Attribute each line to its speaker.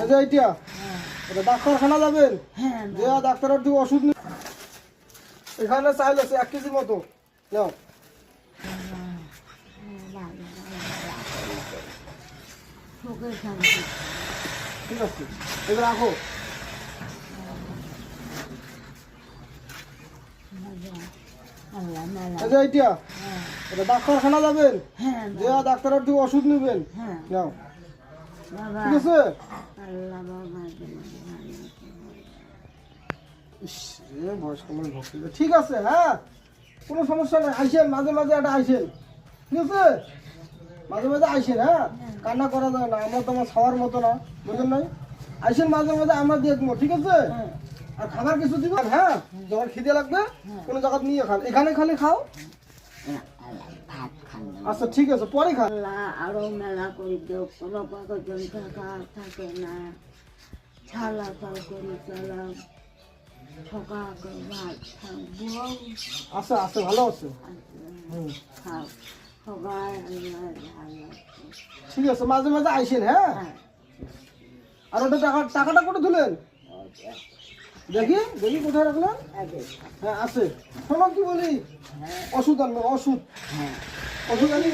Speaker 1: এই যে এইটা এটা ডাক্তারখানা যাবেন, যে ডাক্তারের থেকে ওষুধ এখানে চাইল আছে 1 কেজি মতো নাও। ঠিক আছে, এবার রাখো। এই যে এইটা এটা ডাক্তারখানা যাবেন, যে ডাক্তারের থেকে ওষুধ নেবেন নাও। ঠিক আছে, বয়স্ক মানুষ ভক্তি, ঠিক আছে। হ্যাঁ, কোনো সমস্যা নেই, আইসেন মাঝে মাঝে একটা আইসেন। ঠিক আছে, মাঝে মাঝে আইসেন। হ্যাঁ, কান্না করা যায় না, আমরা তোমার খাওয়ার মতো না, বুঝলেন নাই? আইসেন মাঝে মাঝে, আমরা দেখবো। ঠিক আছে, আর খাবার কিছু দিবেন। হ্যাঁ, যখন খিদে লাগবে কোনো জায়গা নিয়ে খান, এখানে খালি খাও। আচ্ছা ঠিক আছে, পরে খান।
Speaker 2: আরো মেলা করে দেও, কোনো পাকজন থাকা থাকে না, ছালা পাল করে চালাম, ঠকা করে ভাত থাকবো।
Speaker 1: আচ্ছা আচ্ছা, ভালো আছে।
Speaker 2: খাও সবাই আল্লাহ ভালো।
Speaker 1: ঠিক আছে, মাঝে মাঝে আইসেন। হ্যাঁ, আর ওটা টাকাটা করে তুলেন, দেখি দেখি কোথায় রাখলেন। হ্যাঁ আছে, শোনো কি বলি, ওষুধ আনবো, ওষুধ ওষুধ আনি।